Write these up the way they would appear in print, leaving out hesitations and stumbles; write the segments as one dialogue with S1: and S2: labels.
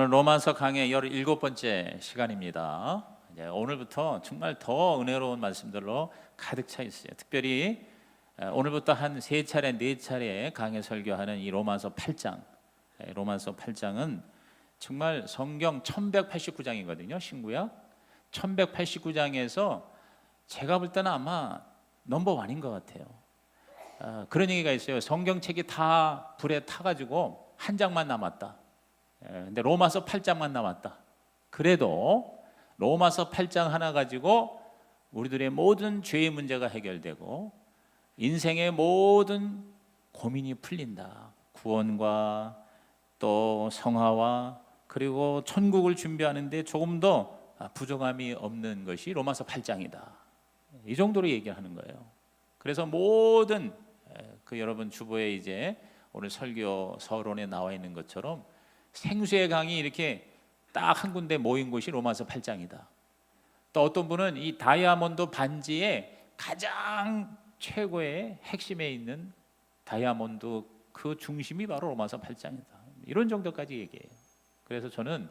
S1: 오늘 로마서 강의 17번째 시간입니다. 오늘부터 정말 더 은혜로운 말씀들로 가득 차 있어요. 특별히 오늘부터 한 3차례, 4차례 강의 설교하는 이 로마서 8장. 로마서 8장은 정말 성경 1189장이거든요. 신구약 1189장에서 제가 볼 때는 아마 넘버원인 것 같아요. 그런 얘기가 있어요. 성경책이 다 불에 타가지고 한 장만 남았다. 근데 로마서 8장만 남았다. 그래도 로마서 8장 하나 가지고 우리들의 모든 죄의 문제가 해결되고 인생의 모든 고민이 풀린다. 구원과 또 성화와 그리고 천국을 준비하는데 조금 더 부족함이 없는 것이 로마서 8장이다. 이 정도로 얘기하는 거예요. 그래서 모든 여러분 주보에 이제 오늘 설교 서론에 나와 있는 것처럼 생수의 강이 이렇게 딱 한 군데 모인 곳이 로마서 8장이다. 또 어떤 분은 이 다이아몬드 반지의 가장 최고의 핵심에 있는 다이아몬드 그 중심이 바로 로마서 8장이다. 이런 정도까지 얘기해요. 그래서 저는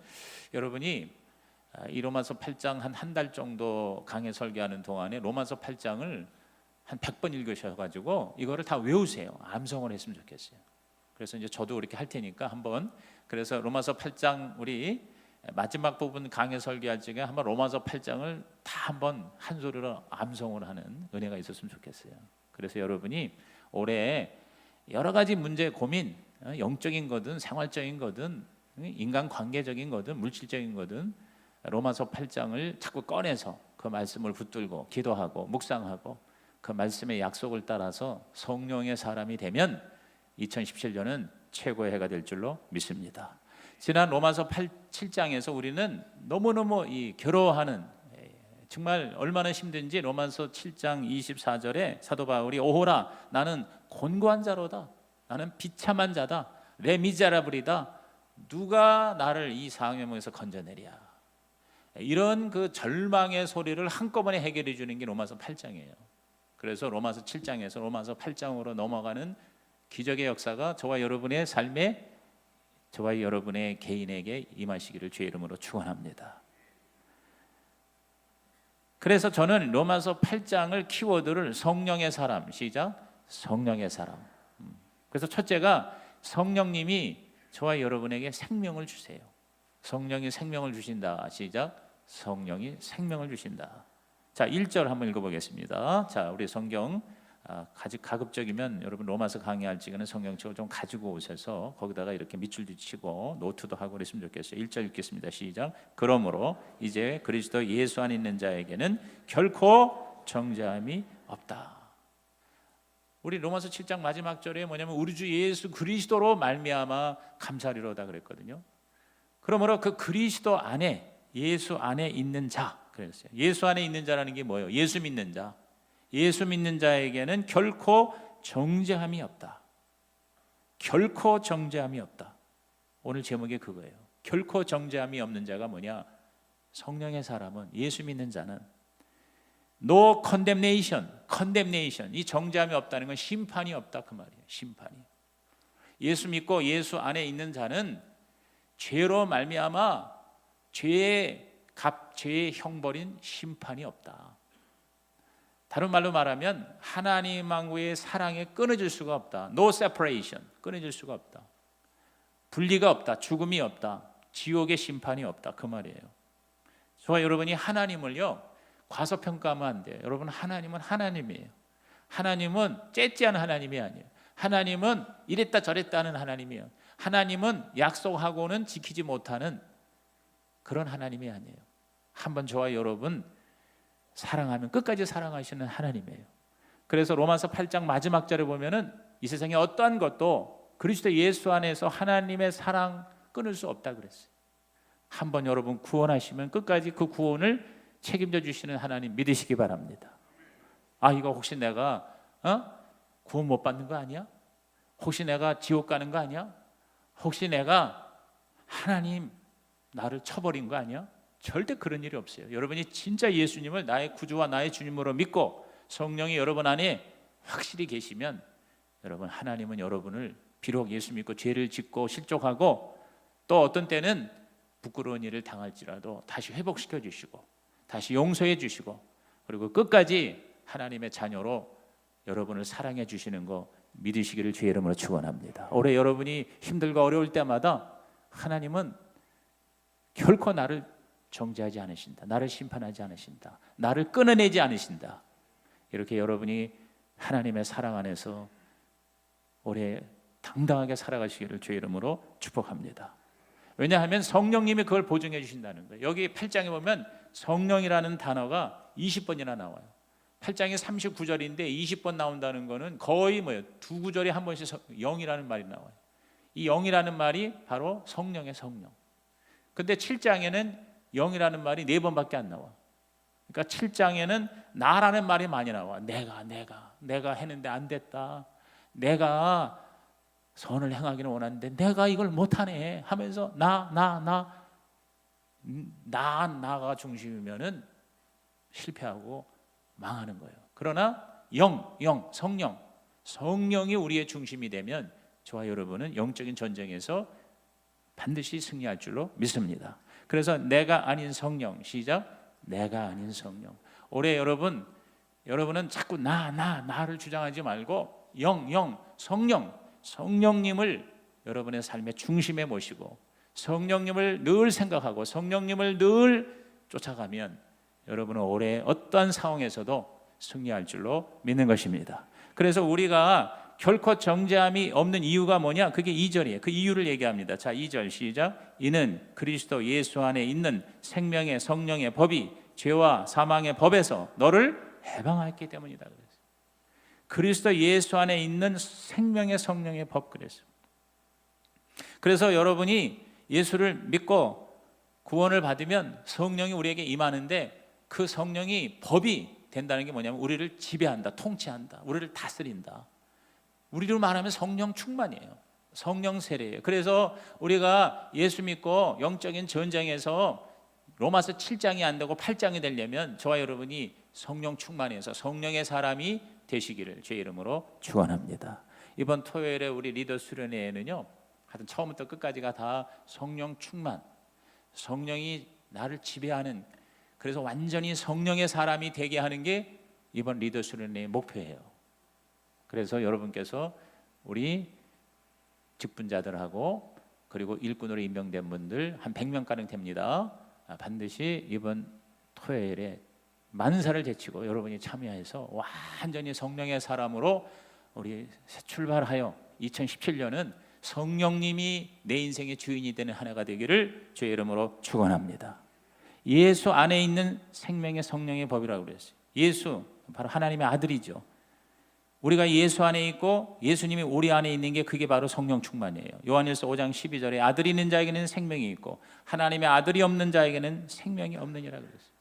S1: 여러분이 이 로마서 8장 한 달 정도 강의 설교하는 동안에 로마서 8장을 한 100번 읽으셔가지고 이거를 다 외우세요. 암송을 했으면 좋겠어요. 그래서 이제 저도 이렇게 할 테니까 한번 그래서 로마서 8장 우리 마지막 부분 강의 설교할 적에 한번 로마서 8장을 다 한번 한 소리로 암송을 하는 은혜가 있었으면 좋겠어요. 그래서 여러분이 올해 여러 가지 문제 고민, 영적인 거든 생활적인 거든 인간 관계적인 거든 물질적인 거든 로마서 8장을 자꾸 꺼내서 그 말씀을 붙들고 기도하고 묵상하고 그 말씀의 약속을 따라서 성령의 사람이 되면 2017년은 최고의 해가 될 줄로 믿습니다. 지난 로마서 7장에서 우리는 너무너무 이 괴로워하는 정말 얼마나 힘든지 로마서 7장 24절에 사도 바울이 오호라 나는 곤고한 자로다. 나는 비참한 자다. 레미제라블이다. 누가 나를 이 상황에서 건져내랴. 이런 그 절망의 소리를 한꺼번에 해결해 주는 게 로마서 8장이에요. 그래서 로마서 7장에서 로마서 8장으로 넘어가는 기적의 역사가 저와 여러분의 삶에 저와 여러분의 개인에게 임하시기를 주의 이름으로 축원합니다. 그래서 저는 로마서 8장을 키워드를 성령의 사람, 시작, 성령의 사람. 그래서 첫째가 성령님이 저와 여러분에게 생명을 주세요. 성령이 생명을 주신다, 시작, 성령이 생명을 주신다. 자, 1절 한번 읽어보겠습니다. 자, 우리 성경 가급적이면 여러분 로마서 강의할 적에는 성경책을 좀 가지고 오셔서 거기다가 이렇게 밑줄도 치고 노트도 하고 그랬으면 좋겠어요. 1절 읽겠습니다. 시작. 그러므로 이제 그리스도 예수 안에 있는 자에게는 결코 정죄함이 없다. 우리 로마서 7장 마지막 절에 뭐냐면 우리 주 예수 그리스도로 말미암아 감사리로다 그랬거든요. 그러므로 그 그리스도 안에 예수 안에 있는 자 그랬어요. 예수 안에 있는 자라는 게 뭐예요? 예수 믿는 자. 예수 믿는 자에게는 결코 정죄함이 없다. 결코 정죄함이 없다. 오늘 제목이 그거예요. 결코 정죄함이 없는 자가 뭐냐? 성령의 사람은 예수 믿는 자는 no condemnation, condemnation. 이 정죄함이 없다는 건 심판이 없다 그 말이에요. 심판이. 예수 믿고 예수 안에 있는 자는 죄로 말미암아 죄의 형벌인 심판이 없다. 다른 말로 말하면 하나님과의 사랑에 끊어질 수가 없다. No separation, 끊어질 수가 없다. 분리가 없다. 죽음이 없다. 지옥의 심판이 없다. 그 말이에요. 저와 여러분이 하나님을요 과소평가하면 안 돼요. 여러분 하나님은 하나님이에요. 하나님은 째째한 하나님이 아니에요. 하나님은 이랬다 저랬다 하는 하나님이에요. 하나님은 약속하고는 지키지 못하는 그런 하나님이 아니에요. 한번 저와 여러분 사랑하면 끝까지 사랑하시는 하나님이에요. 그래서 로마서 8장 마지막 절에 보면은 이 세상에 어떠한 것도 그리스도 예수 안에서 하나님의 사랑 끊을 수 없다 그랬어요. 한번 여러분 구원하시면 끝까지 그 구원을 책임져 주시는 하나님 믿으시기 바랍니다. 아 이거 혹시 내가 구원 못 받는 거 아니야? 혹시 내가 지옥 가는 거 아니야? 혹시 내가 하나님 나를 쳐버린 거 아니야? 절대 그런 일이 없어요. 여러분이 진짜 예수님을 나의 구주와 나의 주님으로 믿고 성령이 여러분 안에 확실히 계시면 여러분 하나님은 여러분을 비록 예수 믿고 죄를 짓고 실족하고 또 어떤 때는 부끄러운 일을 당할지라도 다시 회복시켜 주시고 다시 용서해 주시고 그리고 끝까지 하나님의 자녀로 여러분을 사랑해 주시는 거 믿으시기를 주의 이름으로 축원합니다. 올해 여러분이 힘들고 어려울 때마다 하나님은 결코 나를 정죄하지 않으신다. 나를 심판하지 않으신다. 나를 끊어내지 않으신다. 이렇게 여러분이 하나님의 사랑 안에서 올해 당당하게 살아가시기를 주의 이름으로 축복합니다. 왜냐하면 성령님이 그걸 보증해 주신다는 거예요. 여기 8장에 보면 성령이라는 단어가 20번이나 나와요. 8장이 39절인데 20번 나온다는 거는 거의 뭐예요? 두 구절에 한 번씩 영이라는 말이 나와요. 이 영이라는 말이 바로 성령의 성령. 근데 7장에는 영이라는 말이 4번밖에 안 나와. 그러니까 7장에는 나라는 말이 많이 나와. 내가 했는데 안 됐다. 내가 선을 행하기는 원하는데 내가 이걸 못하네 하면서 나가 중심이면은 실패하고 망하는 거예요. 그러나 성령이 우리의 중심이 되면 저와 여러분은 영적인 전쟁에서 반드시 승리할 줄로 믿습니다. 그래서 내가 아닌 성령, 시작. 내가 아닌 성령. 올해 여러분은 자꾸 나를 주장하지 말고 성령님을 여러분의 삶의 중심에 모시고 성령님을 늘 생각하고 성령님을 늘 쫓아가면 여러분은 올해 어떠한 상황에서도 승리할 줄로 믿는 것입니다. 그래서 우리가 결코 정죄함이 없는 이유가 뭐냐? 그게 2절이에요. 그 이유를 얘기합니다. 자, 2절 시작. 이는 그리스도 예수 안에 있는 생명의 성령의 법이 죄와 사망의 법에서 너를 해방했기 때문이다. 그리스도 예수 안에 있는 생명의 성령의 법. 그래서 여러분이 예수를 믿고 구원을 받으면 성령이 우리에게 임하는데 그 성령이 법이 된다는 게 뭐냐면 우리를 지배한다, 통치한다, 우리를 다스린다. 우리로 말하면 성령 충만이에요. 성령 세례예요. 그래서 우리가 예수 믿고 영적인 전쟁에서 로마서 7장이 안 되고 8장이 되려면 저와 여러분이 성령 충만해서 성령의 사람이 되시기를 주의 이름으로 축원합니다. 이번 토요일에 우리 리더 수련회에는요, 하여튼 처음부터 끝까지가 다 성령 충만, 성령이 나를 지배하는, 그래서 완전히 성령의 사람이 되게 하는 게 이번 리더 수련회의 목표예요. 그래서 여러분께서 우리 직분자들하고 그리고 일꾼으로 임명된 분들 한 100명가량 됩니다. 반드시 이번 토요일에 만사를 제치고 여러분이 참여해서 완전히 성령의 사람으로 우리 새 출발하여 2017년은 성령님이 내 인생의 주인이 되는 한 해가 되기를 주의 이름으로 축원합니다. 예수 안에 있는 생명의 성령의 법이라고 그랬어요. 예수 바로 하나님의 아들이죠. 우리가 예수 안에 있고 예수님이 우리 안에 있는 게 그게 바로 성령 충만이에요. 요한일서 5장 12절에 아들이 있는 자에게는 생명이 있고 하나님의 아들이 없는 자에게는 생명이 없느니라 그랬어요.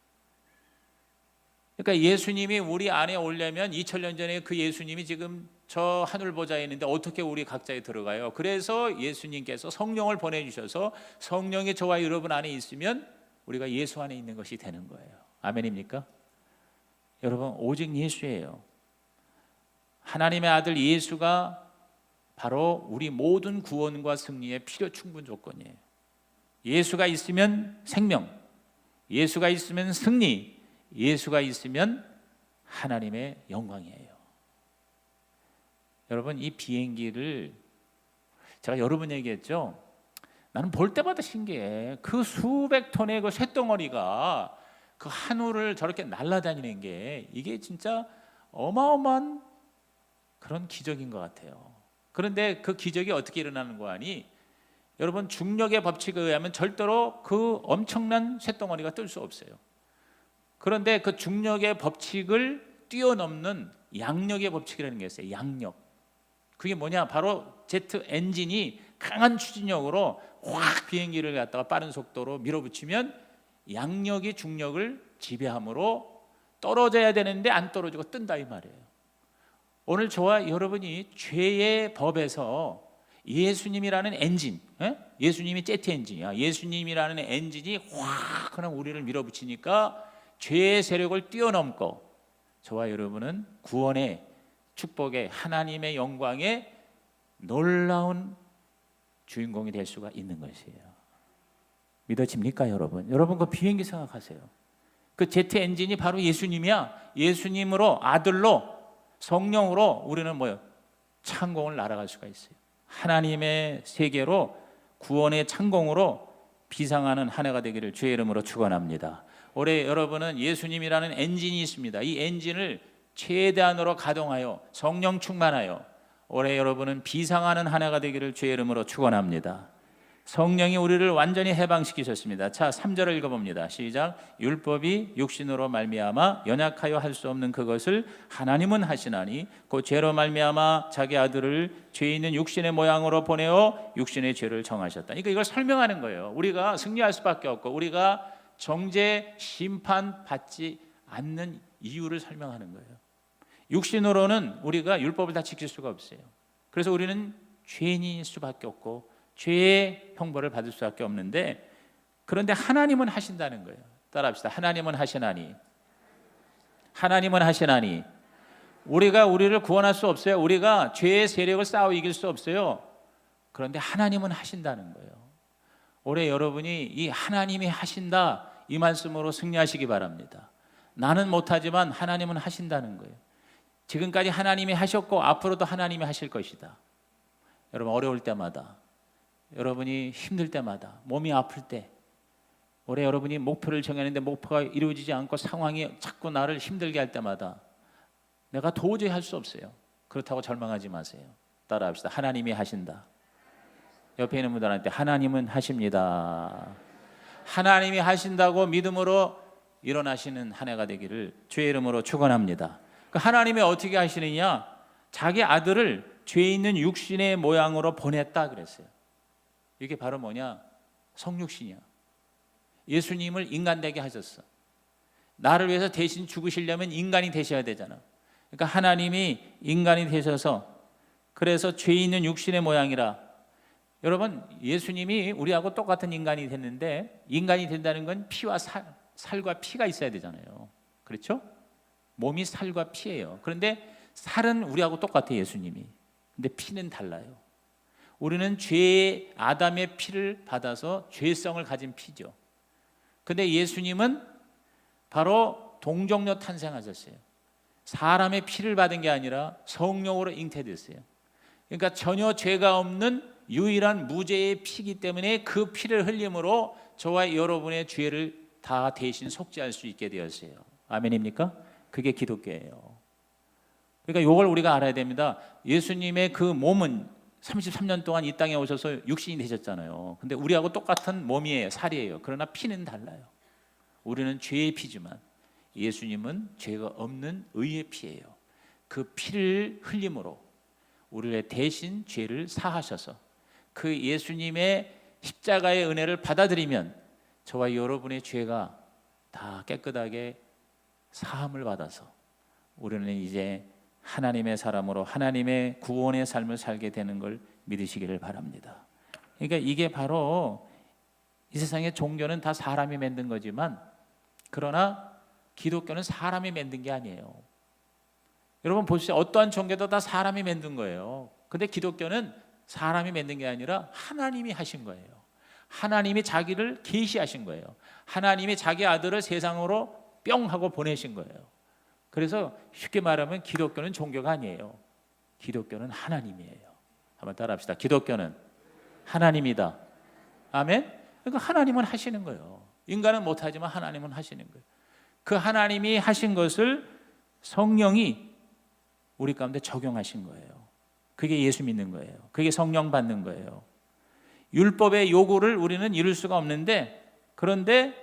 S1: 그러니까 예수님이 우리 안에 오려면 2000년 전에 그 예수님이 지금 저 하늘 보좌에 있는데 어떻게 우리 각자에 들어가요? 그래서 예수님께서 성령을 보내주셔서 성령이 저와 여러분 안에 있으면 우리가 예수 안에 있는 것이 되는 거예요. 아멘입니까? 여러분 오직 예수예요. 하나님의 아들 예수가 바로 우리 모든 구원과 승리의 필요 충분 조건이에요. 예수가 있으면 생명, 예수가 있으면 승리, 예수가 있으면 하나님의 영광이에요. 여러분 이 비행기를 제가 여러 번 얘기했죠. 나는 볼 때마다 신기해. 그 수백 톤의 그 쇳덩어리가 그 하늘을 저렇게 날아다니는 게 이게 진짜 어마어마한 그런 기적인 것 같아요. 그런데 그 기적이 어떻게 일어나는 거 아니? 여러분 중력의 법칙에 의하면 절대로 그 엄청난 쇳덩어리가 뜰 수 없어요. 그런데 그 중력의 법칙을 뛰어넘는 양력의 법칙이라는 게 있어요. 양력. 그게 뭐냐? 바로 제트 엔진이 강한 추진력으로 확 비행기를 갖다가 빠른 속도로 밀어붙이면 양력이 중력을 지배함으로 떨어져야 되는데 안 떨어지고 뜬다 이 말이에요. 오늘 저와 여러분이 죄의 법에서 예수님이라는 엔진, 예수님이 제트 엔진이야. 예수님이라는 엔진이 확 그냥 우리를 밀어붙이니까 죄의 세력을 뛰어넘고 저와 여러분은 구원의 축복의 하나님의 영광의 놀라운 주인공이 될 수가 있는 것이에요. 믿어집니까 여러분? 여러분 그 비행기 생각하세요. 그 제트 엔진이 바로 예수님이야. 예수님으로, 아들로, 성령으로 우리는 뭐예요? 창공을 날아갈 수가 있어요. 하나님의 세계로, 구원의 창공으로 비상하는 한 해가 되기를 주의 이름으로 축원합니다. 올해 여러분은 예수님이라는 엔진이 있습니다. 이 엔진을 최대한으로 가동하여 성령 충만하여 올해 여러분은 비상하는 한 해가 되기를 주의 이름으로 축원합니다. 성령이 우리를 완전히 해방시키셨습니다. 자, 3절을 읽어봅니다. 시작. 율법이 육신으로 말미암아 연약하여 할 수 없는 그것을 하나님은 하시나니 곧 죄로 말미암아 자기 아들을 죄 있는 육신의 모양으로 보내어 육신의 죄를 정하셨다. 그러니까 이걸 설명하는 거예요. 우리가 승리할 수밖에 없고 우리가 정죄 심판 받지 않는 이유를 설명하는 거예요. 육신으로는 우리가 율법을 다 지킬 수가 없어요. 그래서 우리는 죄인일 수밖에 없고 죄의 형벌을 받을 수밖에 없는데, 그런데 하나님은 하신다는 거예요. 따라합시다. 하나님은 하시나니. 하나님은 하시나니. 우리가 우리를 구원할 수 없어요. 우리가 죄의 세력을 싸워 이길 수 없어요. 그런데 하나님은 하신다는 거예요. 올해 여러분이 이 하나님이 하신다 이 말씀으로 승리하시기 바랍니다. 나는 못하지만 하나님은 하신다는 거예요. 지금까지 하나님이 하셨고 앞으로도 하나님이 하실 것이다. 여러분 어려울 때마다, 여러분이 힘들 때마다, 몸이 아플 때, 올해 여러분이 목표를 정했는데 목표가 이루어지지 않고 상황이 자꾸 나를 힘들게 할 때마다 내가 도저히 할 수 없어요. 그렇다고 절망하지 마세요. 따라합시다. 하나님이 하신다. 옆에 있는 분들한테 하나님은 하십니다. 하나님이 하신다고 믿음으로 일어나시는 한 해가 되기를 주의 이름으로 축원합니다. 하나님이 어떻게 하시느냐? 자기 아들을 죄 있는 육신의 모양으로 보냈다 그랬어요. 이게 바로 뭐냐? 성육신이야. 예수님을 인간 되게 하셨어. 나를 위해서 대신 죽으시려면 인간이 되셔야 되잖아. 그러니까 하나님이 인간이 되셔서, 그래서 죄 있는 육신의 모양이라. 여러분 예수님이 우리하고 똑같은 인간이 됐는데, 인간이 된다는 건 피와 살과 피가 있어야 되잖아요. 그렇죠? 몸이 살과 피예요. 그런데 살은 우리하고 똑같아요. 예수님이. 근데 피는 달라요. 우리는 죄의 아담의 피를 받아서 죄성을 가진 피죠. 근데 예수님은 바로 동정녀 탄생하셨어요. 사람의 피를 받은 게 아니라 성령으로 잉태됐어요. 그러니까 전혀 죄가 없는 유일한 무죄의 피이기 때문에 그 피를 흘림으로 저와 여러분의 죄를 다 대신 속죄할 수 있게 되었어요. 아멘입니까? 그게 기독교예요. 그러니까 이걸 우리가 알아야 됩니다. 예수님의 그 몸은 33년 동안 이 땅에 오셔서 육신이 되셨잖아요. 근데 우리하고 똑같은 몸이에요. 살이에요. 그러나 피는 달라요. 우리는 죄의 피지만 예수님은 죄가 없는 의의 피예요. 그 피를 흘림으로 우리의 대신 죄를 사하셔서 그 예수님의 십자가의 은혜를 받아들이면 저와 여러분의 죄가 다 깨끗하게 사함을 받아서 우리는 이제 하나님의 사람으로 하나님의 구원의 삶을 살게 되는 걸 믿으시기를 바랍니다. 그러니까 이게 바로 이 세상의 종교는 다 사람이 만든 거지만, 그러나 기독교는 사람이 만든 게 아니에요. 여러분 보시죠. 어떠한 종교도 다 사람이 만든 거예요. 근데 기독교는 사람이 만든 게 아니라 하나님이 하신 거예요. 하나님이 자기를 계시하신 거예요. 하나님이 자기 아들을 세상으로 뿅 하고 보내신 거예요. 그래서 쉽게 말하면 기독교는 종교가 아니에요. 기독교는 하나님이에요. 한번 따라합시다. 기독교는 하나님이다. 아멘? 그러니까 하나님은 하시는 거예요. 인간은 못하지만 하나님은 하시는 거예요. 그 하나님이 하신 것을 성령이 우리 가운데 적용하신 거예요. 그게 예수 믿는 거예요. 그게 성령 받는 거예요. 율법의 요구를 우리는 이룰 수가 없는데, 그런데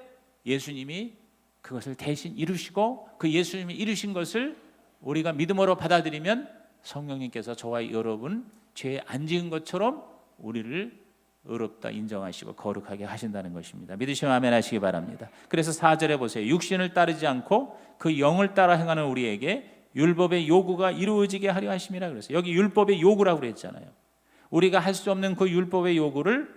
S1: 예수님이 그것을 대신 이루시고 그 예수님이 이루신 것을 우리가 믿음으로 받아들이면 성령님께서 저와 여러분 죄에 안 지은 것처럼 우리를 의롭다 인정하시고 거룩하게 하신다는 것입니다. 믿으시면 아멘 하시기 바랍니다. 그래서 4절에 보세요. 육신을 따르지 않고 그 영을 따라 행하는 우리에게 율법의 요구가 이루어지게 하려 하심이라 그랬어요. 여기 율법의 요구라고 그랬잖아요. 우리가 할 수 없는 그 율법의 요구를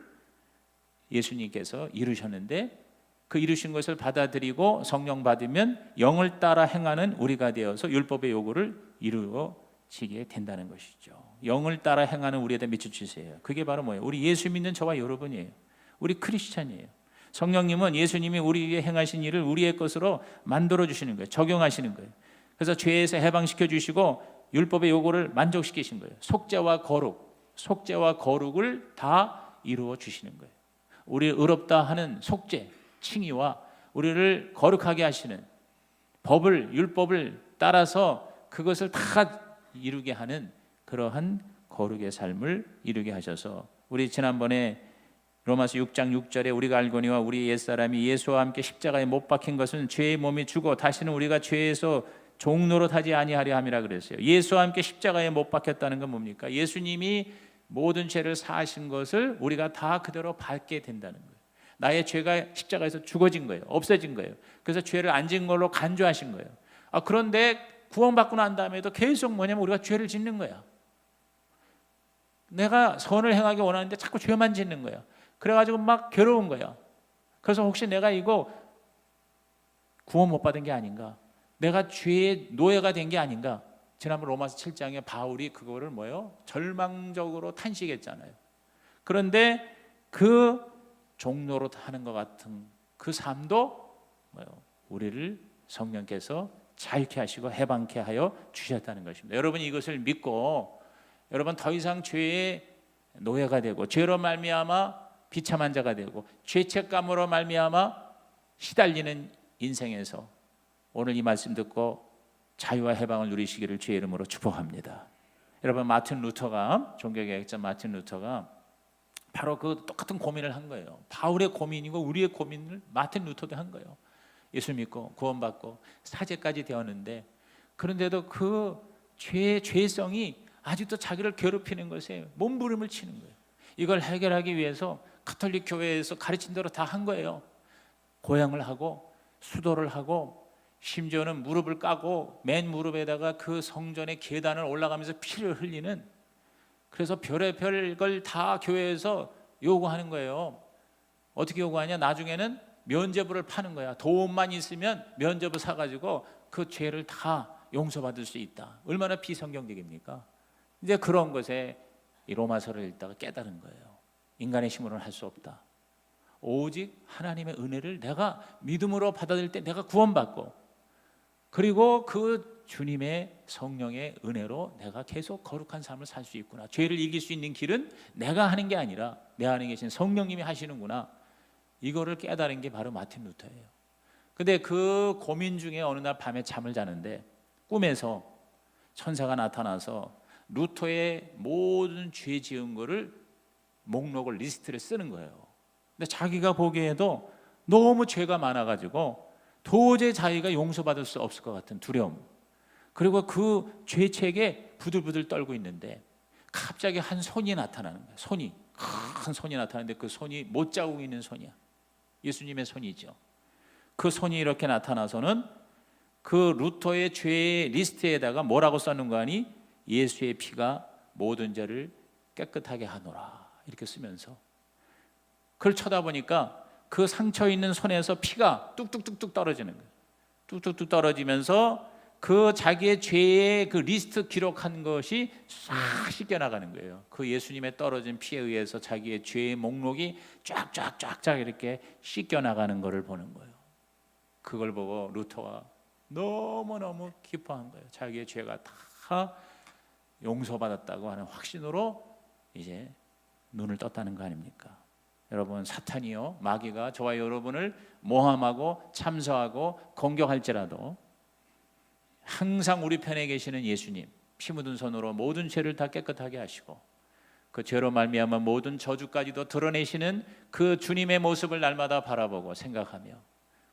S1: 예수님께서 이루셨는데, 그 이루신 것을 받아들이고 성령 받으면 영을 따라 행하는 우리가 되어서 율법의 요구를 이루어지게 된다는 것이죠. 영을 따라 행하는 우리에 대해 미쳐 주세요. 그게 바로 뭐예요? 우리 예수 믿는 저와 여러분이에요. 우리 크리스찬이에요. 성령님은 예수님이 우리 위해 행하신 일을 우리의 것으로 만들어 주시는 거예요. 적용하시는 거예요. 그래서 죄에서 해방시켜 주시고 율법의 요구를 만족시키신 거예요. 속죄와 거룩을 다 이루어 주시는 거예요. 우리를 의롭다 하는 속죄, 칭의와 우리를 거룩하게 하시는 율법을 따라서 그것을 다 이루게 하는 그러한 거룩의 삶을 이루게 하셔서, 우리 지난번에 로마서 6장 6절에 우리가 알거니와 우리 옛사람이 예수와 함께 십자가에 못 박힌 것은 죄의 몸이 죽어 다시는 우리가 죄에서 종노릇하지 아니하려 함이라 그랬어요. 예수와 함께 십자가에 못 박혔다는 건 뭡니까? 예수님이 모든 죄를 사하신 것을 우리가 다 그대로 받게 된다는 거예요. 나의 죄가 십자가에서 죽어진 거예요. 없어진 거예요. 그래서 죄를 안 지은 걸로 간주하신 거예요. 그런데 구원받고 난 다음에도 계속 뭐냐면 우리가 죄를 짓는 거야. 내가 선을 행하기 원하는데 자꾸 죄만 짓는 거야. 그래가지고 막 괴로운 거야. 그래서 혹시 내가 이거 구원 못 받은 게 아닌가? 내가 죄의 노예가 된 게 아닌가? 지난번 로마서 7장에 바울이 그거를 절망적으로 탄식했잖아요. 그런데 그 종노릇 하는 것 같은 그 삶도 우리를 성령께서 자유케 하시고 해방케 하여 주셨다는 것입니다. 여러분 이것을 믿고 여러분 더 이상 죄의 노예가 되고 죄로 말미암아 비참한 자가 되고 죄책감으로 말미암아 시달리는 인생에서 오늘 이 말씀 듣고 자유와 해방을 누리시기를 주의 이름으로 축복합니다. 여러분 마틴 루터가, 종교개혁자 마틴 루터가 바로 그 똑같은 고민을 한 거예요. 바울의 고민이고 우리의 고민을 마틴 루터도 한 거예요. 예수 믿고 구원받고 사제까지 되었는데, 그런데도 그 죄성이 아직도 자기를 괴롭히는 것에 몸부림을 치는 거예요. 이걸 해결하기 위해서 가톨릭 교회에서 가르친 대로 다 한 거예요. 고향을 하고 수도를 하고 심지어는 무릎을 까고 맨 무릎에다가 그 성전의 계단을 올라가면서 피를 흘리는, 그래서 별의별 걸 다 교회에서 요구하는 거예요. 어떻게 요구하냐? 나중에는 면죄부를 파는 거야. 돈만 있으면 면죄부 사가지고 그 죄를 다 용서받을 수 있다. 얼마나 비성경적입니까? 이제 그런 것에 이 로마서를 읽다가 깨달은 거예요. 인간의 힘으로는 할 수 없다. 오직 하나님의 은혜를 내가 믿음으로 받아들일 때 내가 구원받고, 그리고 그 주님의 성령의 은혜로 내가 계속 거룩한 삶을 살 수 있구나. 죄를 이길 수 있는 길은 내가 하는 게 아니라 내 안에 계신 성령님이 하시는구나. 이거를 깨달은 게 바로 마틴 루터예요. 근데 그 고민 중에 어느 날 밤에 잠을 자는데 꿈에서 천사가 나타나서 루터의 모든 죄 지은 거를 목록을 리스트를 쓰는 거예요. 근데 자기가 보기에도 너무 죄가 많아가지고 도저히 자기가 용서받을 수 없을 것 같은 두려움, 그리고 그 죄책에 부들부들 떨고 있는데 갑자기 한 손이 나타나는 거예요. 큰 손이 나타나는데 그 손이 못 자고 있는 손이야. 예수님의 손이죠. 그 손이 이렇게 나타나서는 그 루터의 죄 리스트에다가 뭐라고 썼는 거 아니? 예수의 피가 모든 죄를 깨끗하게 하노라, 이렇게 쓰면서 그걸 쳐다보니까 그 상처 있는 손에서 피가 뚝뚝뚝뚝 떨어지는 거예요. 뚝뚝뚝 떨어지면서 그 자기의 죄의 그 리스트 기록한 것이 싹 씻겨나가는 거예요. 그 예수님의 떨어진 피에 의해서 자기의 죄의 목록이 쫙쫙쫙쫙 이렇게 씻겨나가는 것을 보는 거예요. 그걸 보고 루터가 너무너무 기뻐한 거예요. 자기의 죄가 다 용서받았다고 하는 확신으로 이제 눈을 떴다는 거 아닙니까? 여러분, 사탄이요, 마귀가 저와 여러분을 모함하고 참소하고 공격할지라도 항상 우리 편에 계시는 예수님, 피 묻은 손으로 모든 죄를 다 깨끗하게 하시고 그 죄로 말미암아 모든 저주까지도 드러내시는 그 주님의 모습을 날마다 바라보고 생각하며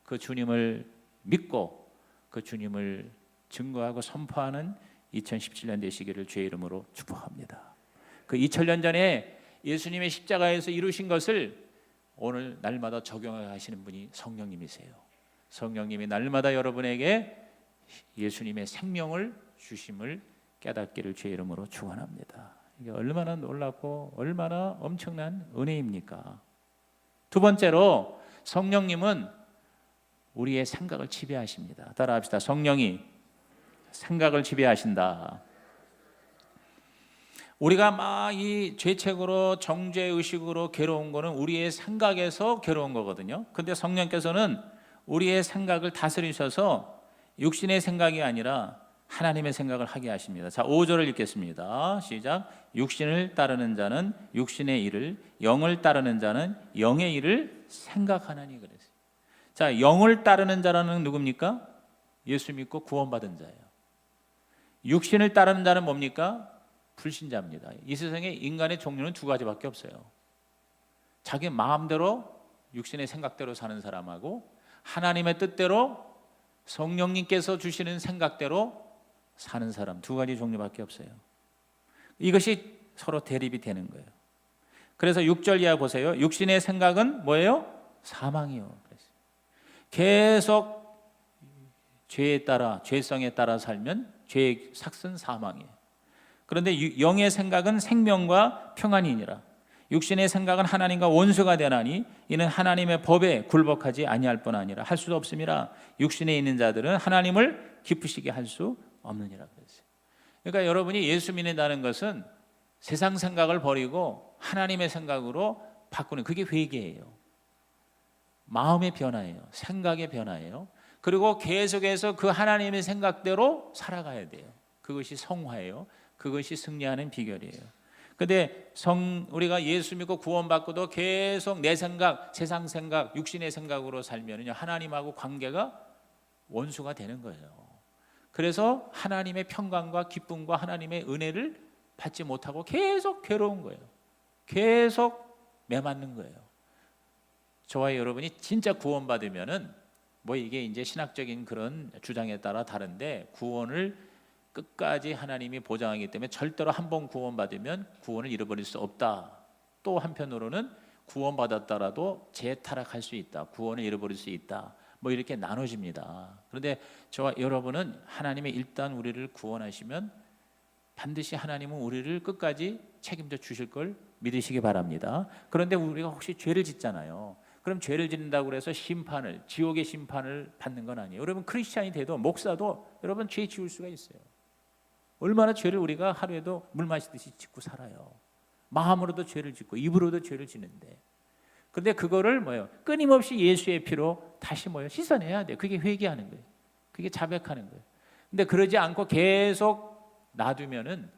S1: 그 주님을 믿고 그 주님을 증거하고 선포하는 2017년 되시기를 주의 이름으로 축복합니다. 그 2000년 전에 예수님의 십자가에서 이루신 것을 오늘 날마다 적용하시는 분이 성령님이세요. 성령님이 날마다 여러분에게 예수님의 생명을 주심을 깨닫기를 주의 이름으로 축원합니다. 이게 얼마나 놀랍고 얼마나 엄청난 은혜입니까? 두 번째로, 성령님은 우리의 생각을 지배하십니다. 따라합시다. 성령이 생각을 지배하신다. 우리가 막 이 죄책으로 정죄 의식으로 괴로운 거는 우리의 생각에서 괴로운 거거든요. 근데 성령께서는 우리의 생각을 다스리셔서 육신의 생각이 아니라 하나님의 생각을 하게 하십니다. 자, 5절을 읽겠습니다. 시작. 육신을 따르는 자는 육신의 일을, 영을 따르는 자는 영의 일을 생각하나니 그랬어요. 자, 영을 따르는 자라는 누굽니까? 예수 믿고 구원받은 자예요. 육신을 따르는 자는 뭡니까? 불신자입니다. 이 세상에 인간의 종류는 두 가지밖에 없어요. 자기 마음대로 육신의 생각대로 사는 사람하고 하나님의 뜻대로 성령님께서 주시는 생각대로 사는 사람, 두 가지 종류밖에 없어요. 이것이 서로 대립이 되는 거예요. 그래서 6절 이하 보세요. 육신의 생각은 뭐예요? 사망이요. 계속 죄에 따라, 죄성에 따라 살면 죄의 삭은 사망이에요. 그런데 영의 생각은 생명과 평안이니라. 육신의 생각은 하나님과 원수가 되나니 이는 하나님의 법에 굴복하지 아니할 뿐 아니라 할 수도 없음이라. 육신에 있는 자들은 하나님을 기쁘시게 할 수 없느니라 그랬어요. 그러니까 여러분이 예수 믿는다는 것은 세상 생각을 버리고 하나님의 생각으로 바꾸는, 그게 회개예요. 마음의 변화예요. 생각의 변화예요. 그리고 계속해서 그 하나님의 생각대로 살아가야 돼요. 그것이 성화예요. 그것이 승리하는 비결이에요. 근데 우리가 예수 믿고 구원받고도 계속 내 생각, 세상 생각, 육신의 생각으로 살면요, 하나님하고 관계가 원수가 되는 거예요. 그래서 하나님의 평강과 기쁨과 하나님의 은혜를 받지 못하고 계속 괴로운 거예요. 계속 매맞는 거예요. 저와 여러분이 진짜 구원받으면은 뭐 이게 이제 신학적인 그런 주장에 따라 다른데, 구원을 끝까지 하나님이 보장하기 때문에 절대로 한 번 구원받으면 구원을 잃어버릴 수 없다. 또 한편으로는 구원받았더라도 재타락할 수 있다. 구원을 잃어버릴 수 있다. 뭐 이렇게 나눠집니다. 그런데 저와 여러분은 하나님이 일단 우리를 구원하시면 반드시 하나님은 우리를 끝까지 책임져 주실 걸 믿으시기 바랍니다. 그런데 우리가 혹시 죄를 짓잖아요. 그럼 죄를 짓는다고 해서 심판을, 지옥의 심판을 받는 건 아니에요. 여러분 크리스찬이 돼도, 목사도 여러분 죄 지을 수가 있어요. 얼마나 죄를 우리가 하루에도 물 마시듯이 짓고 살아요. 마음으로도 죄를 짓고 입으로도 죄를 짓는데, 그런데 그거를 뭐예요? 끊임없이 예수의 피로 다시 뭐예요? 씻어내야 돼요. 그게 회개하는 거예요. 그게 자백하는 거예요. 근데 그러지 않고 계속 놔두면은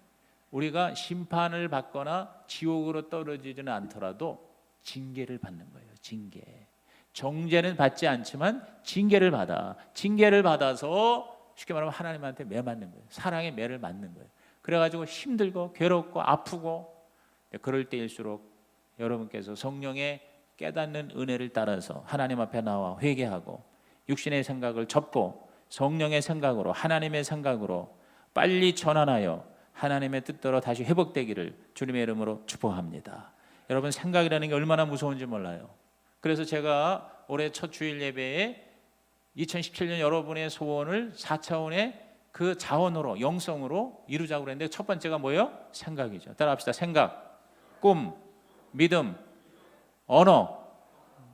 S1: 우리가 심판을 받거나 지옥으로 떨어지지는 않더라도 징계를 받는 거예요. 징계. 정죄는 받지 않지만 징계를 받아. 징계를 받아서 쉽게 말하면 하나님한테 매 맞는 거예요. 사랑의 매를 맞는 거예요. 그래가지고 힘들고 괴롭고 아프고, 그럴 때일수록 여러분께서 성령의 깨닫는 은혜를 따라서 하나님 앞에 나와 회개하고 육신의 생각을 접고 성령의 생각으로, 하나님의 생각으로 빨리 전환하여 하나님의 뜻대로 다시 회복되기를 주님의 이름으로 축복합니다. 여러분, 생각이라는 게 얼마나 무서운지 몰라요. 그래서 제가 올해 첫 주일 예배에 2017년 여러분의 소원을 4차원의 그 자원으로, 영성으로 이루자고 그랬는데, 첫 번째가 뭐예요? 생각이죠. 따라합시다. 생각, 꿈, 믿음, 언어,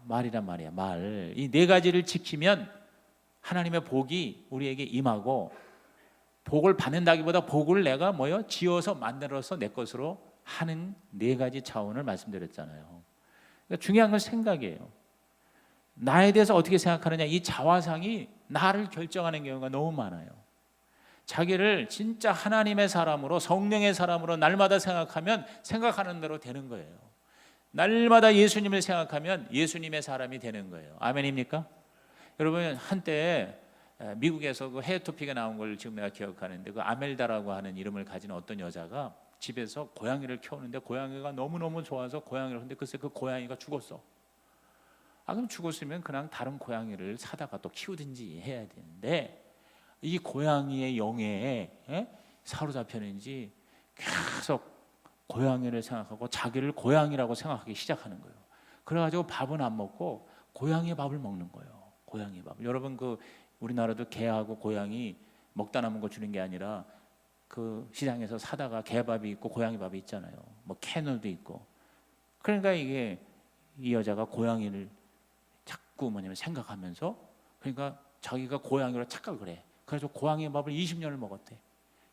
S1: 말이란 말이야. 말. 이 네 가지를 지키면 하나님의 복이 우리에게 임하고, 복을 받는다기보다 복을 내가 뭐예요? 지어서 만들어서 내 것으로 하는 네 가지 차원을 말씀드렸잖아요. 그러니까 중요한 건 생각이에요. 나에 대해서 어떻게 생각하느냐, 이 자화상이 나를 결정하는 경우가 너무 많아요. 자기를 진짜 하나님의 사람으로, 성령의 사람으로 날마다 생각하면 생각하는 대로 되는 거예요. 날마다 예수님을 생각하면 예수님의 사람이 되는 거예요. 아멘입니까? 여러분, 한때 미국에서 그 해외 토픽에 나온 걸 지금 내가 기억하는데, 그 아멜다라고 하는 이름을 가진 어떤 여자가 집에서 고양이를 키우는데 고양이가 너무너무 좋아서 고양이를, 근데 글쎄 그 고양이가 죽었어. 그럼 죽었으면 그냥 다른 고양이를 사다가 또 키우든지 해야 되는데, 이 고양이의 영에 사로잡혔는지 계속 고양이를 생각하고 자기를 고양이라고 생각하기 시작하는 거예요. 그래가지고 밥은 안 먹고 고양이 밥을 먹는 거예요. 고양이 밥. 여러분, 그 우리나라도 개하고 고양이 먹다 남은 거 주는 게 아니라 그 시장에서 사다가 개밥이 있고 고양이 밥이 있잖아요. 뭐 캐널도 있고. 그러니까 이게 이 여자가 고양이를 자꾸 뭐냐면 생각하면서, 그러니까 자기가 고양이로 착각을 해. 그래서 고양이 밥을 20년을 먹었대.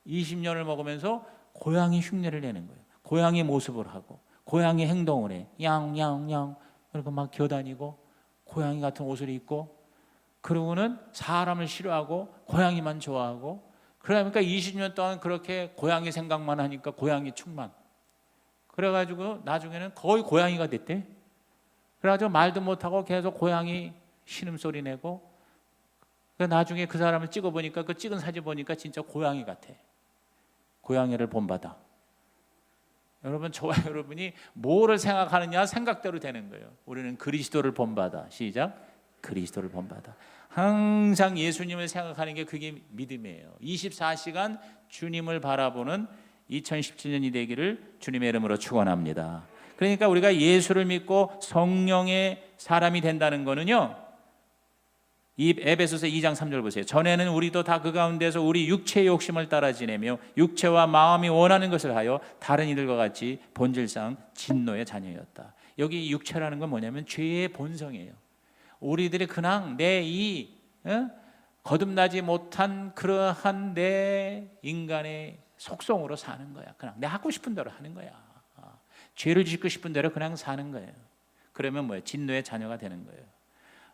S1: 20년을 먹으면서 고양이 흉내를 내는 거예요. 고양이 모습을 하고 고양이 행동을 해. 냥냥냥 그리고 막 기어다니고 고양이 같은 옷을 입고, 그러고는 사람을 싫어하고 고양이만 좋아하고, 그러니까 20년 동안 그렇게 고양이 생각만 하니까 고양이 충만. 그래가지고 나중에는 거의 고양이가 됐대. 그래가지고 말도 못하고 계속 고양이 신음소리 내고, 나중에 그 사람을 찍어보니까 그 찍은 사진 보니까 진짜 고양이 같아. 고양이를 본받아. 여러분, 저와 여러분이 뭐를 생각하느냐 생각대로 되는 거예요. 우리는 그리스도를 본받아. 시작. 그리스도를 본받아. 항상 예수님을 생각하는 게 그게 믿음이에요. 24시간 주님을 바라보는 2017년이 되기를 주님의 이름으로 축원합니다. 그러니까 우리가 예수를 믿고 성령의 사람이 된다는 거는요, 이 에베소서 2장 3절 보세요. 전에는 우리도 다 그 가운데서 우리 육체의 욕심을 따라 지내며 육체와 마음이 원하는 것을 하여 다른 이들과 같이 본질상 진노의 자녀였다. 여기 육체라는 건 뭐냐면 죄의 본성이에요. 우리들이 그냥 내 거듭나지 못한 그러한 내 인간의 속성으로 사는 거야. 그냥 내 하고 싶은 대로 하는 거야. 죄를 짓고 싶은 대로 그냥 사는 거예요. 그러면 뭐예요? 진노의 자녀가 되는 거예요.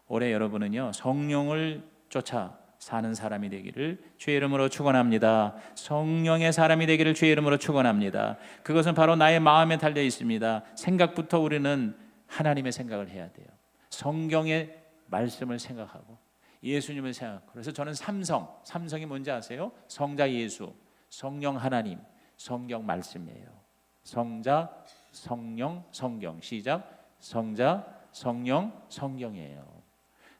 S1: 올해 여러분은요, 성령을 쫓아 사는 사람이 되기를 주의 이름으로 축원합니다. 성령의 사람이 되기를 주의 이름으로 축원합니다. 그것은 바로 나의 마음에 달려 있습니다. 생각부터 우리는 하나님의 생각을 해야 돼요. 성경의 말씀을 생각하고 예수님을 생각하고. 그래서 저는 삼성이 뭔지 아세요? 성자 예수, 성령 하나님, 성경 말씀이에요. 성자, 성령, 성경. 시작. 성자, 성령, 성경이에요.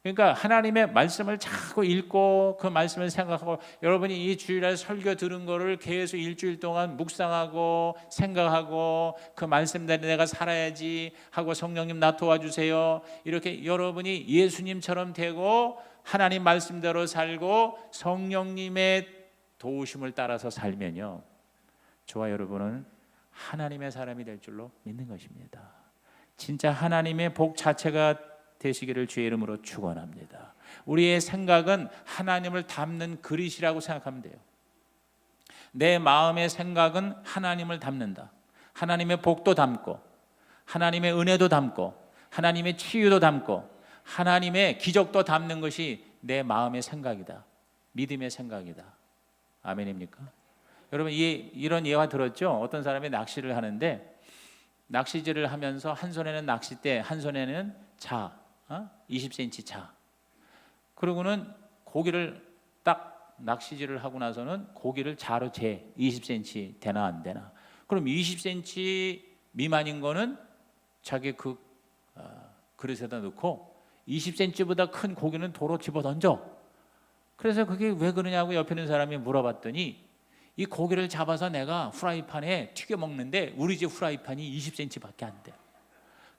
S1: 그러니까 하나님의 말씀을 자꾸 읽고 그 말씀을 생각하고, 여러분이 이 주일날 설교 들은 거를 계속 일주일 동안 묵상하고 생각하고 그 말씀대로 내가 살아야지 하고, 성령님 나 도와주세요, 이렇게 여러분이 예수님처럼 되고 하나님 말씀대로 살고 성령님의 도우심을 따라서 살면요, 저와 여러분은 하나님의 사람이 될 줄로 믿는 것입니다. 진짜 하나님의 복 자체가 되시기를 주의 이름으로 축원합니다. 우리의 생각은 하나님을 담는 그릇이라고 생각하면 돼요. 내 마음의 생각은 하나님을 담는다. 하나님의 복도 담고, 하나님의 은혜도 담고, 하나님의 치유도 담고, 하나님의 기적도 담는 것이 내 마음의 생각이다. 믿음의 생각이다. 아멘입니까? 여러분, 이런 예화 들었죠? 어떤 사람이 낚시를 하는데 낚시질을 하면서 한 손에는 낚싯대, 한 손에는 자, 20cm 자. 그러고는 고기를 딱 낚시질을 하고 나서는 고기를 자로 재. 20cm 되나 안 되나. 그럼 20cm 미만인 거는 자기 그릇에다 넣고 20cm보다 큰 고기는 도로 집어 던져. 그래서 그게 왜 그러냐고 옆에 있는 사람이 물어봤더니, 이 고기를 잡아서 내가 후라이팬에 튀겨 먹는데 우리 집 후라이팬이 20cm밖에 안 돼.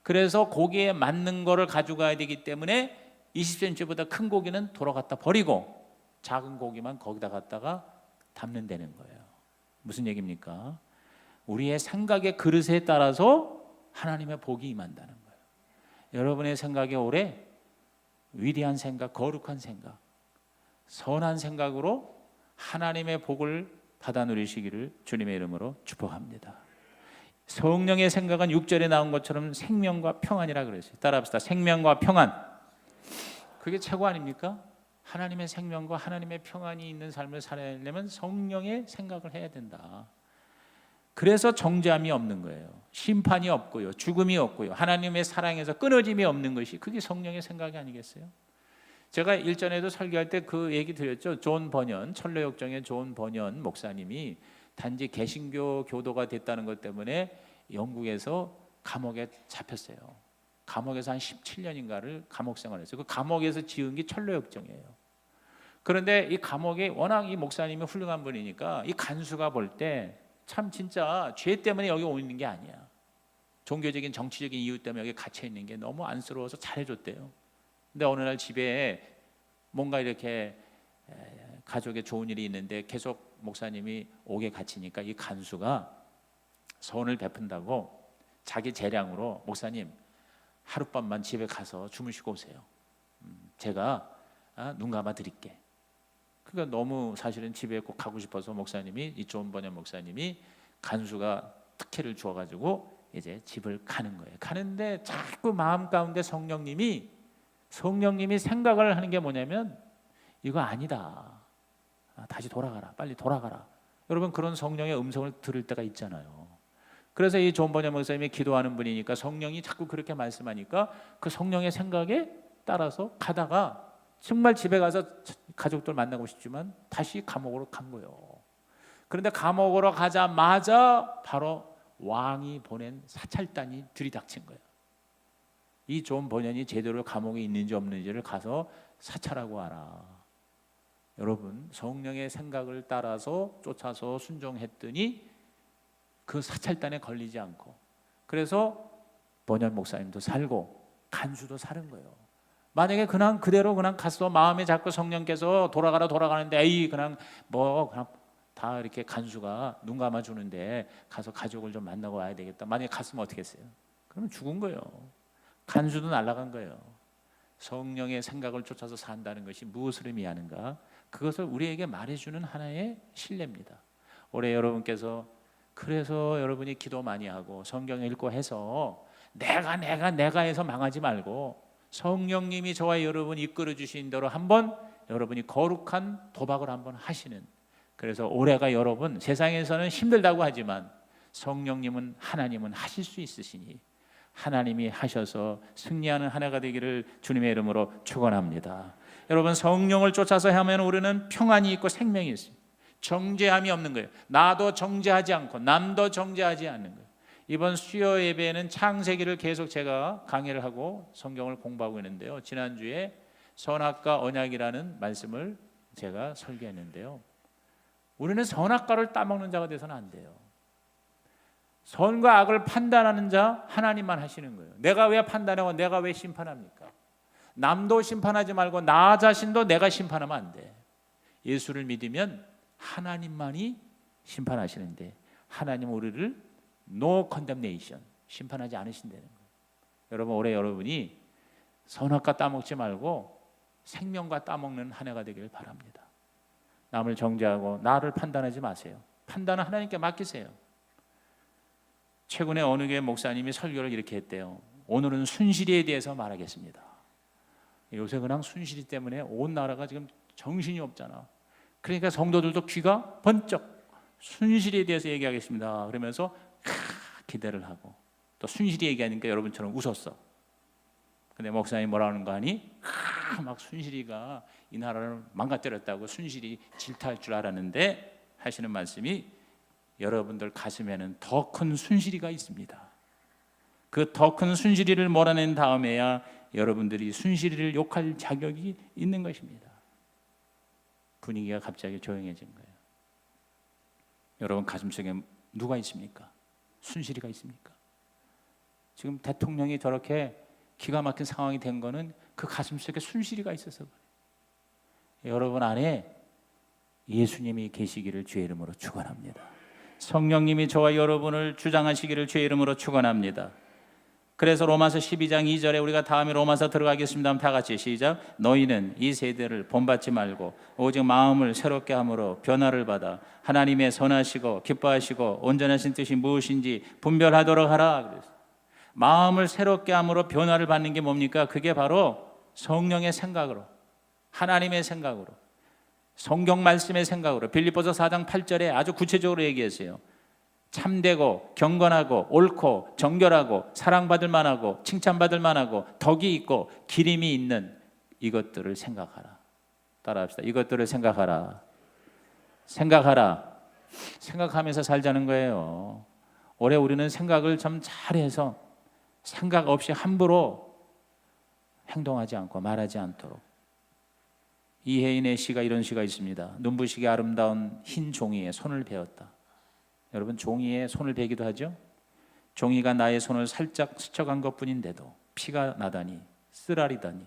S1: 그래서 고기에 맞는 거를 가져가야 되기 때문에 20cm보다 큰 고기는 돌아갔다 버리고 작은 고기만 거기다 갖다가 담는다는 거예요. 무슨 얘기입니까? 우리의 생각의 그릇에 따라서 하나님의 복이 임한다는 거예요. 여러분의 생각에 올해 위대한 생각, 거룩한 생각, 선한 생각으로 하나님의 복을 받아 누리시기를 주님의 이름으로 축복합니다. 성령의 생각은 6절에 나온 것처럼 생명과 평안이라 그랬어요. 따라합시다. 생명과 평안. 그게 최고 아닙니까? 하나님의 생명과 하나님의 평안이 있는 삶을 살아내려면 성령의 생각을 해야 된다. 그래서 정죄함이 없는 거예요. 심판이 없고요, 죽음이 없고요, 하나님의 사랑에서 끊어짐이 없는 것이 그게 성령의 생각이 아니겠어요? 제가 일전에도 설교할 때 그 얘기 드렸죠. 존 버년, 철로역정의 존 버년 목사님이 단지 개신교 교도가 됐다는 것 때문에 영국에서 감옥에 잡혔어요. 감옥에서 한 17년인가를 감옥 생활했어요. 그 감옥에서 지은 게 철로역정이에요. 그런데 이 감옥에 워낙 이 목사님이 훌륭한 분이니까 이 간수가 볼 때 참 진짜 죄 때문에 여기 오는 게 아니야. 종교적인 정치적인 이유 때문에 여기 갇혀 있는 게 너무 안쓰러워서 잘해줬대요. 근데 어느 날 집에 뭔가 이렇게 가족에 좋은 일이 있는데 계속 목사님이 옥에 갇히니까 이 간수가 선을 베푼다고 자기 재량으로 목사님 하룻밤만 집에 가서 주무시고 오세요. 제가 눈 감아 드릴게. 그러니까 너무 사실은 집에 꼭 가고 싶어서 목사님이 이 존 버년 목사님이 간수가 특혜를 주어가지고 이제 집을 가는 거예요. 가는데 자꾸 마음 가운데 성령님이 생각을 하는 게 뭐냐면 이거 아니다. 다시 돌아가라. 빨리 돌아가라. 여러분 그런 성령의 음성을 들을 때가 있잖아요. 그래서 이 존 번역 목사님이 기도하는 분이니까 성령이 자꾸 그렇게 말씀하니까 그 성령의 생각에 따라서 가다가 정말 집에 가서 가족들 만나고 싶지만 다시 감옥으로 간 거예요. 그런데 감옥으로 가자마자 바로 왕이 보낸 사찰단이 들이닥친 거예요. 이 존 번연이 제대로 감옥에 있는지 없는지를 가서 사찰하고 와라. 여러분 성령의 생각을 따라서 쫓아서 순종했더니 그 사찰단에 걸리지 않고 그래서 번연 목사님도 살고 간수도 사는 거예요. 만약에 그냥 그대로 그냥 갔어 마음에 자꾸 성령께서 돌아가라는데 에이 그냥 다 이렇게 간수가 눈 감아 주는데 가서 가족을 좀 만나고 와야 되겠다. 만약에 갔으면 어떻게 했어요? 그러면 죽은 거예요. 간수도 날아간 거예요. 성령의 생각을 쫓아서 산다는 것이 무엇을 의미하는가? 그것을 우리에게 말해주는 하나의 신뢰입니다. 올해 여러분께서 그래서 여러분이 기도 많이 하고 성경 읽고 해서 내가 해서 망하지 말고 성령님이 저와 여러분 이끌어 주신 대로 한번 여러분이 거룩한 도박을 한번 하시는, 그래서 올해가 여러분 세상에서는 힘들다고 하지만 성령님은 하나님은 하실 수 있으시니 하나님이 하셔서 승리하는 한 해가 되기를 주님의 이름으로 축원합니다. 여러분 성령을 쫓아서 하면 우리는 평안이 있고 생명이 있습니다. 정죄함이 없는 거예요. 나도 정죄하지 않고 남도 정죄하지 않는 거예요. 이번 수요 예배에는 창세기를 계속 제가 강의를 하고 성경을 공부하고 있는데요. 지난주에 선악과 언약이라는 말씀을 제가 설교했는데요. 우리는 선악과를 따먹는 자가 돼서는 안 돼요. 선과 악을 판단하는 자 하나님만 하시는 거예요. 내가 왜 판단하고 내가 왜 심판합니까? 남도 심판하지 말고 나 자신도 내가 심판하면 안 돼. 예수를 믿으면 하나님만이 심판하시는데 하나님 우리를 no condemnation 심판하지 않으신다는 거예요. 여러분 올해 여러분이 선악과 따먹지 말고 생명과 따먹는 한 해가 되기를 바랍니다. 남을 정죄하고 나를 판단하지 마세요. 판단은 하나님께 맡기세요. 최근에 어느 교회 목사님이 설교를 이렇게 했대요. 오늘은 순실이에 대해서 말하겠습니다. 요새 그냥 순실이 때문에 온 나라가 지금 정신이 없잖아. 그러니까 성도들도 귀가 번쩍 순실이에 대해서 얘기하겠습니다. 그러면서 기대를 하고 또 순실이 얘기하니까 여러분처럼 웃었어. 근데 목사님이 뭐라는 거 아니? 막 순실이가 이 나라를 망가뜨렸다고 순실이 질타할 줄 알았는데 하시는 말씀이 여러분들 가슴에는 더 큰 순실이가 있습니다. 그 더 큰 순실이를 몰아낸 다음에야 여러분들이 순실이를 욕할 자격이 있는 것입니다. 분위기가 갑자기 조용해진 거예요. 여러분 가슴속에 누가 있습니까? 순실이가 있습니까? 지금 대통령이 저렇게 기가 막힌 상황이 된 거는 그 가슴속에 순실이가 있어서 그래요. 여러분 안에 예수님이 계시기를 주의 이름으로 축원합니다. 성령님이 저와 여러분을 주장하시기를 주의 이름으로 축원합니다. 그래서 로마서 12장 2절에 우리가 다음에 로마서 들어가겠습니다. 다 같이 시작. 너희는 이 세대를 본받지 말고 오직 마음을 새롭게 함으로 변화를 받아 하나님의 선하시고 기뻐하시고 온전하신 뜻이 무엇인지 분별하도록 하라. 그래서 마음을 새롭게 함으로 변화를 받는 게 뭡니까? 그게 바로 성령의 생각으로, 하나님의 생각으로, 성경 말씀의 생각으로. 빌립보서 4장 8절에 아주 구체적으로 얘기했어요. 참되고 경건하고 옳고 정결하고 사랑받을 만하고 칭찬받을 만하고 덕이 있고 기림이 있는 이것들을 생각하라. 따라합시다. 이것들을 생각하라. 생각하면서 살자는 거예요. 올해 우리는 생각을 좀 잘해서 생각 없이 함부로 행동하지 않고 말하지 않도록. 이혜인의 시가 이런 시가 있습니다. 눈부시게 아름다운 흰 종이에 손을 베었다. 여러분 종이에 손을 베기도 하죠. 종이가 나의 손을 살짝 스쳐간 것뿐인데도 피가 나다니 쓰라리다니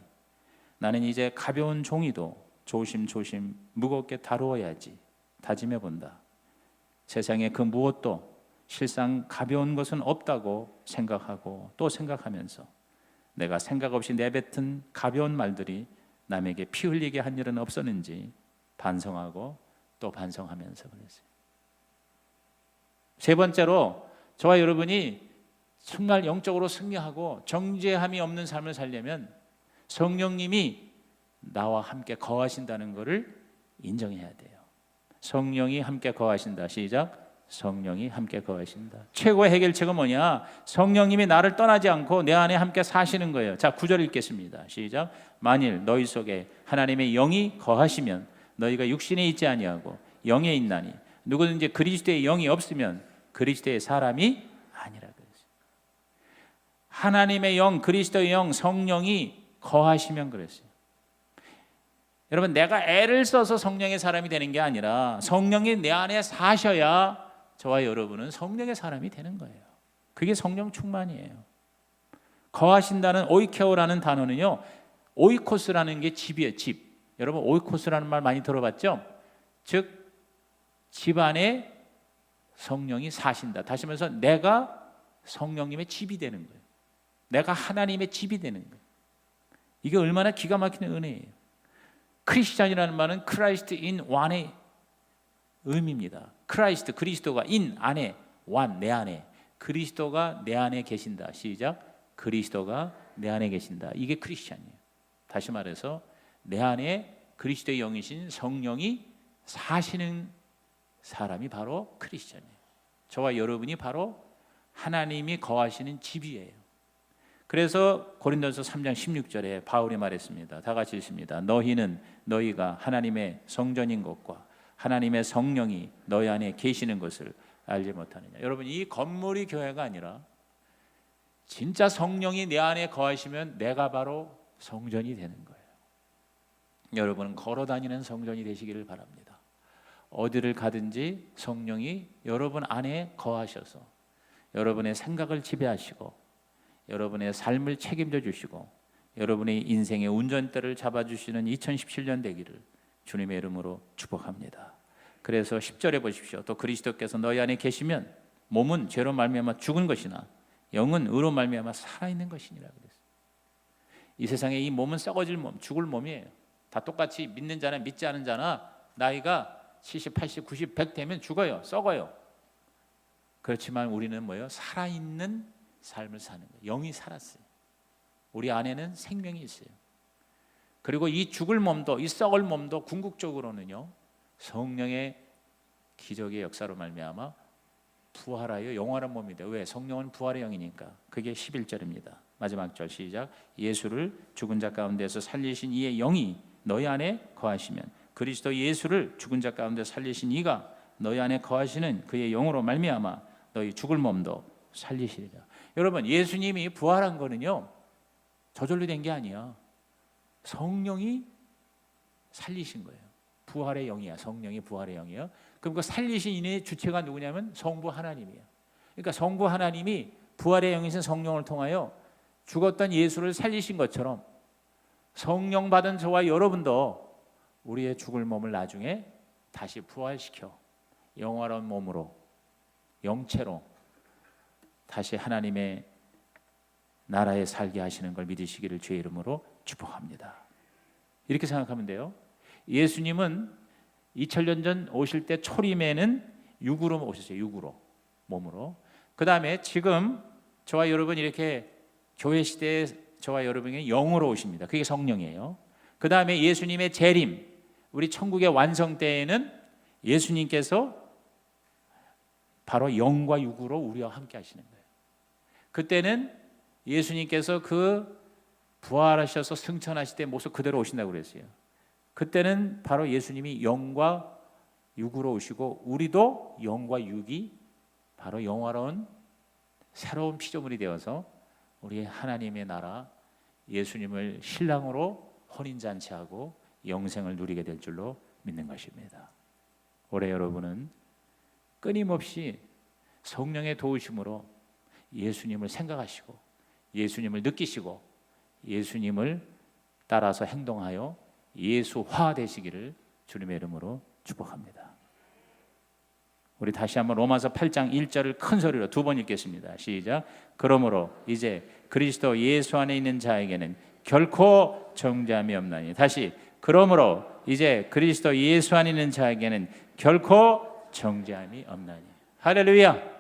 S1: 나는 이제 가벼운 종이도 조심조심 무겁게 다루어야지 다짐해 본다. 세상에 그 무엇도 실상 가벼운 것은 없다고 생각하고 또 생각하면서 내가 생각 없이 내뱉은 가벼운 말들이 남에게 피 흘리게 한 일은 없었는지 반성하고 또 반성하면서 그랬어요. 세 번째로 저와 여러분이 정말 영적으로 승리하고 정죄함이 없는 삶을 살려면 성령님이 나와 함께 거하신다는 것을 인정해야 돼요. 성령이 함께 거하신다. 시작. 성령이 함께 거하신다. 최고의 해결책은 뭐냐? 성령님이 나를 떠나지 않고 내 안에 함께 사시는 거예요. 자, 9절 읽겠습니다. 시작. 만일 너희 속에 하나님의 영이 거하시면 너희가 육신에 있지 아니하고 영에 있나니 누구든지 그리스도의 영이 없으면 그리스도의 사람이 아니라 그랬어요. 하나님의 영, 그리스도의 영, 성령이 거하시면 그랬어요. 여러분, 내가 애를 써서 성령의 사람이 되는 게 아니라 성령이 내 안에 사셔야 저와 여러분은 성령의 사람이 되는 거예요. 그게 성령 충만이에요. 거하신다는 오이케오라는 단어는요, 오이코스라는 게 집이에요. 집. 여러분, 오이코스라는 말 많이 들어봤죠? 즉 집 안에 성령이 사신다. 다시 말해서 내가 성령님의 집이 되는 거예요. 내가 하나님의 집이 되는 거예요. 이게 얼마나 기가 막히는 은혜예요. 크리스찬이라는 말은 크라이스트 인 완의 의미입니다. 크라이스트, 그리스도가 인 안에, 완 내 안에, 그리스도가 내 안에 계신다. 시작. 그리스도가 내 안에 계신다. 이게 크리스찬이에요. 다시 말해서 내 안에 그리스도의 영이신 성령이 사시는 사람이 바로 크리스찬이에요. 저와 여러분이 바로 하나님이 거하시는 집이에요. 그래서 고린도서 3장 16절에 바울이 말했습니다. 다 같이 읽습니다. 너희는 너희가 하나님의 성전인 것과 하나님의 성령이 너희 안에 계시는 것을 알지 못하느냐. 여러분, 이 건물이 교회가 아니라 진짜 성령이 내 안에 거하시면 내가 바로 성전이 되는 거예요. 여러분은 걸어다니는 성전이 되시기를 바랍니다. 어디를 가든지 성령이 여러분 안에 거하셔서 여러분의 생각을 지배하시고 여러분의 삶을 책임져 주시고 여러분의 인생의 운전대를 잡아주시는 2017년 되기를 주님의 이름으로 축복합니다. 그래서 10절에 보십시오. 또 그리스도께서 너희 안에 계시면 몸은 죄로 말미암아 죽은 것이나 영은 의로 말미암아 살아있는 것이니라 그랬어요. 이 세상에 이 몸은 썩어질 몸, 죽을 몸이에요. 다 똑같이 믿는 자나 믿지 않은 자나 나이가 70, 80, 90, 100 되면 죽어요. 썩어요. 그렇지만 우리는 뭐예요? 살아있는 삶을 사는 거예요. 영이 살았어요. 우리 안에는 생명이 있어요. 그리고 이 죽을 몸도, 이 썩을 몸도 궁극적으로는요, 성령의 기적의 역사로 말미암아 부활하여 영원한 몸이 돼요. 왜? 성령은 부활의 영이니까. 그게 11절입니다. 마지막 절 시작. 예수를 죽은 자 가운데서 살리신 이의 영이 너희 안에 거하시면 그리스도 예수를 죽은 자 가운데 살리신 이가 너희 안에 거하시는 그의 영으로 말미암아 너희 죽을 몸도 살리시리라. 여러분, 예수님이 부활한 거는요, 저절로 된 게 아니야. 성령이 살리신 거예요. 부활의 영이야. 성령이 부활의 영이야. 그럼 그 살리신 이의 주체가 누구냐면 성부 하나님이야. 그러니까 성부 하나님이 부활의 영이신 성령을 통하여 죽었던 예수를 살리신 것처럼 성령 받은 저와 여러분도 우리의 죽을 몸을 나중에 다시 부활시켜 영원한 몸으로, 영체로 다시 하나님의 나라에 살게 하시는 걸 믿으시기를 주의 이름으로 축복합니다. 이렇게 생각하면 돼요. 예수님은 2000년 전 오실 때 초림에는 육으로 오셨어요. 육으로, 몸으로. 그 다음에 지금 저와 여러분 이렇게 교회 시대에 저와 여러분이 영으로 오십니다. 그게 성령이에요. 그 다음에 예수님의 재림, 우리 천국의 완성 때에는 예수님께서 바로 영과 육으로 우리와 함께 하시는 거예요. 그때는 예수님께서 그 부활하셔서 승천하실 때 모습 그대로 오신다고 그랬어요. 그때는 바로 예수님이 영과 육으로 오시고 우리도 영과 육이 바로 영화로운 새로운 피조물이 되어서 우리 하나님의 나라 예수님을 신랑으로 혼인잔치하고 영생을 누리게 될 줄로 믿는 것입니다. 올해 여러분은 끊임없이 성령의 도우심으로 예수님을 생각하시고 예수님을 느끼시고 예수님을 따라서 행동하여 예수화 되시기를 주님의 이름으로 축복합니다. 우리 다시 한번 로마서 8장 1절을 큰 소리로 두 번 읽겠습니다. 시작. 그러므로 이제 그리스도 예수 안에 있는 자에게는 결코 정죄함이 없나니. 다시. 그러므로 이제 그리스도 예수 안에 있는 자에게는 결코 정죄함이 없나니. 할렐루야.